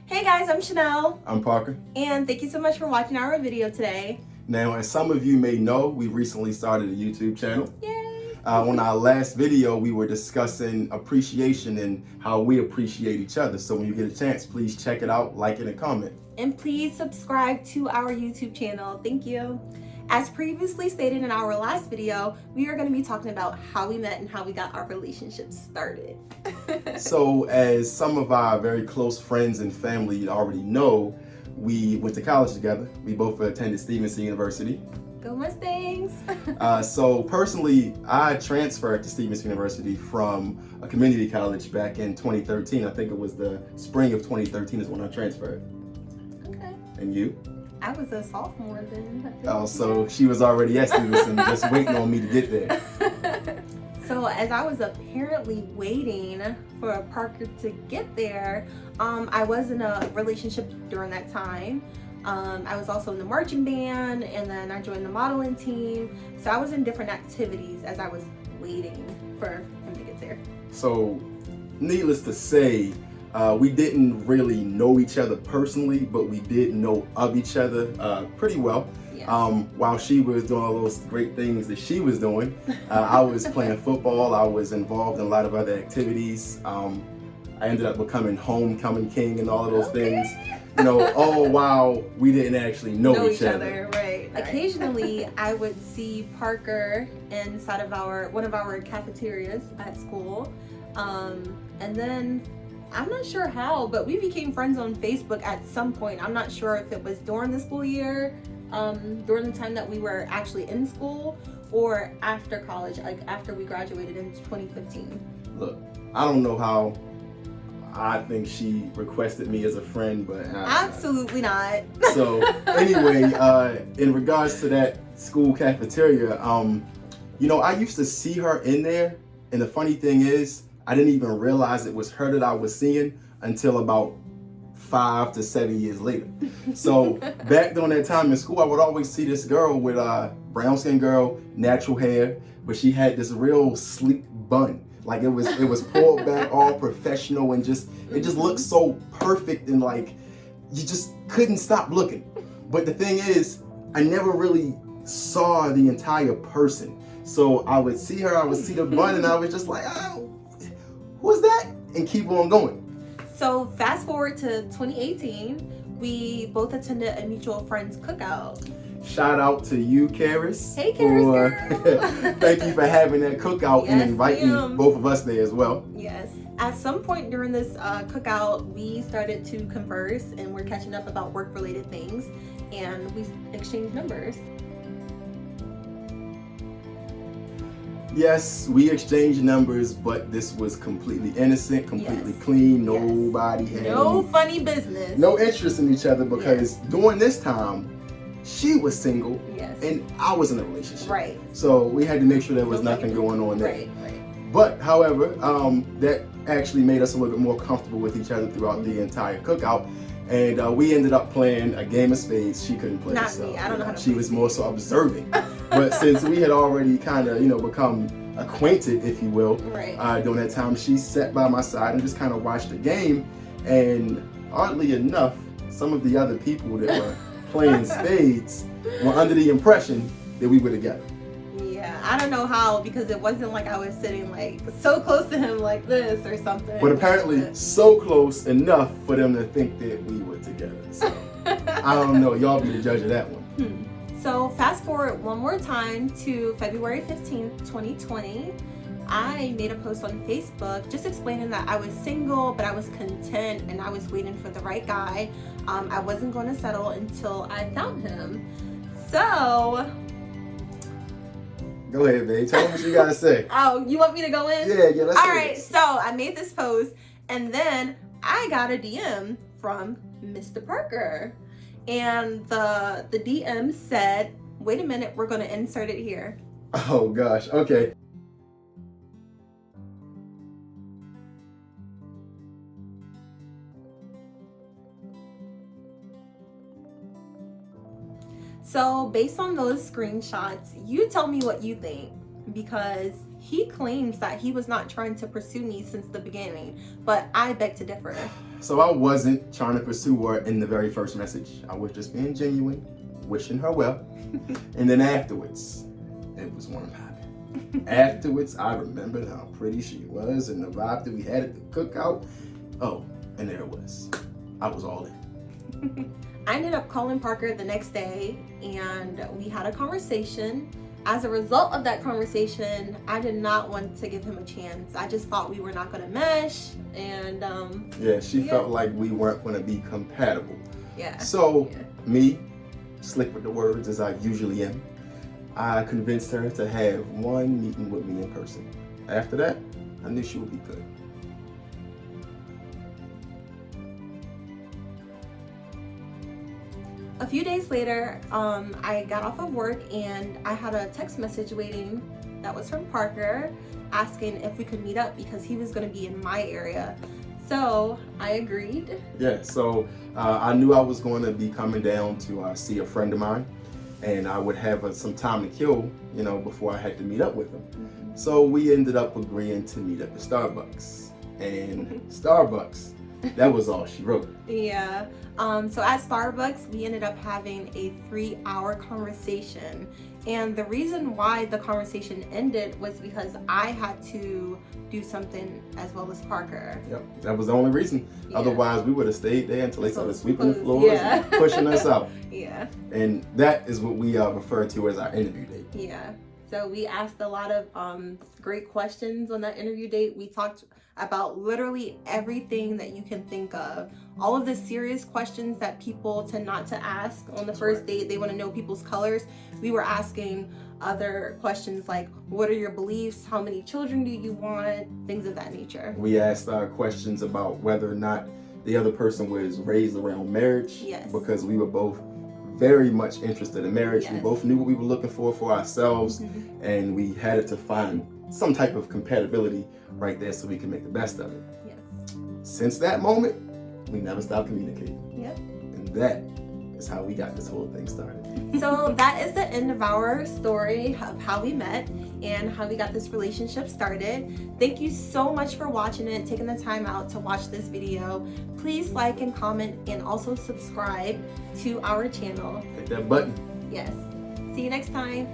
Hey guys, I'm Chanel. I'm Parker. And thank you so much for watching our video today. Now, as some of you may know, we recently started a YouTube channel. Yay! On our last video, we were discussing appreciation and how we appreciate each other. So when you get a chance, please check it out, like it, and comment. And please subscribe to our YouTube channel. Thank you. As previously stated in our last video, we are going to be talking about how we met and how we got our relationship started. So as some of our very close friends and family already know, we went to college together. We both attended Stevenson University. Go Mustangs! So personally, I transferred to Stevenson University from a community college back in 2013. I think it was the spring of 2013 is when I transferred. Okay. And you? I was a sophomore then. Oh, so she was already at Stevenson, just waiting on me to get there. So as I was apparently waiting for Parker to get there, I was in a relationship during that time. I was also in the marching band, and then I joined the modeling team. So I was in different activities as I was waiting for him to get there. So needless to say, we didn't really know each other personally, but we did know of each other pretty well. Yeah. While she was doing all those great things that she was doing, I was playing football. I was involved in a lot of other activities. I ended up becoming homecoming king and all of those things. You know, all while we didn't actually know each other. Right. Occasionally, I would see Parker inside of one of our cafeterias at school, and then I'm not sure how, but we became friends on Facebook at some point. I'm not sure if it was during the school year, during the time that we were actually in school, or after college, like after we graduated in 2015. Look, I don't know how. I think she requested me as a friend, but absolutely not. So anyway, in regards to that school cafeteria, you know, I used to see her in there, and the funny thing is, I didn't even realize it was her that I was seeing until about 5 to 7 years later. So back during that time in school, I would always see this girl with brown skin girl, natural hair, but she had this real sleek bun. Like it was pulled back, all professional, and it just looked so perfect, and like you just couldn't stop looking. But the thing is, I never really saw the entire person. So I would see her, I would see the bun, and I was just like, oh, who's that? And keep on going. So fast forward to 2018, we both attended a mutual friend's cookout. Shout out to you, Karis. Hey, Karis, girl. Thank you for having that cookout, yes, and inviting both of us there as well. Yes. At some point during this cookout, we started to converse, and we're catching up about work-related things, and we exchanged numbers. Yes, we exchanged numbers, but this was completely innocent, completely clean. Nobody had no funny business. No interest in each other, because during this time, she was single, and I was in a relationship. Right. So we had to make sure there was nothing going on there. Right. But however, that actually made us a little bit more comfortable with each other throughout the entire cookout. And we ended up playing a game of spades. She couldn't play. Not me. I don't know how to She was more so observing. But since we had already kind of, become acquainted, if you will, during that time, she sat by my side and just kind of watched the game. And oddly enough, some of the other people that were playing spades were under the impression that we were together. Yeah, I don't know how, because it wasn't like I was sitting like so close to him like this or something. But apparently so close enough for them to think that we were together. So I don't know. Y'all be the judge of that one. So fast forward one more time to February 15th, 2020. I made a post on Facebook just explaining that I was single, but I was content and I was waiting for the right guy. I wasn't going to settle until I found him. So... Go ahead, babe. Tell me what you got to say. Oh, you want me to go in? Yeah, let's All right, so I made this post, and then I got a DM from Mr. Parker. And the DM said, wait a minute, we're going to insert it here. Oh, gosh. Okay. So based on those screenshots, you tell me what you think, because he claims that he was not trying to pursue me since the beginning, but I beg to differ. So I wasn't trying to pursue her in the very first message. I was just being genuine, wishing her well. And then afterwards, it was one popping. Afterwards, I remembered how pretty she was and the vibe that we had at the cookout. Oh, and there it was. I was all in. I ended up calling Parker the next day and we had a conversation. As a result of that conversation, I did not want to give him a chance. I just thought we were not going to mesh, and she felt like we weren't going to be compatible. Yeah. So me, slick with the words as I usually am, I convinced her to have one meeting with me in person. After that, I knew she would be good. A few days later, I got off of work and I had a text message waiting that was from Parker asking if we could meet up because he was going to be in my area. So I agreed. Yeah, so I knew I was going to be coming down to see a friend of mine, and I would have some time to kill, before I had to meet up with him. Mm-hmm. So we ended up agreeing to meet up at Starbucks. And Starbucks, that was all she wrote. Yeah. So at Starbucks, we ended up having a 3-hour conversation. And the reason why the conversation ended was because I had to do something as well as Parker. Yep, that was the only reason. Yeah. Otherwise, we would have stayed there until they started sweeping the floors and pushing us out. Yeah. And that is what we refer to as our interview date. Yeah. So we asked a lot of great questions on that interview date. We talked about literally everything that you can think of. All of the serious questions that people tend not to ask on the first date. They want to know people's colors. We were asking other questions like, what are your beliefs? How many children do you want? Things of that nature. We asked questions about whether or not the other person was raised around marriage. Yes. Because we were both very much interested in marriage. Yes. We both knew what we were looking for ourselves, Mm-hmm. and we had to find some type of compatibility right there so we can make the best of it. Yes. Since that moment, we never stopped communicating. Yep. And that is how we got this whole thing started. So that is the end of our story of how we met and how we got this relationship started. Thank you so much for watching it, taking the time out to watch this video. Please like and comment and also subscribe to our channel. Hit that button. Yes. See you next time.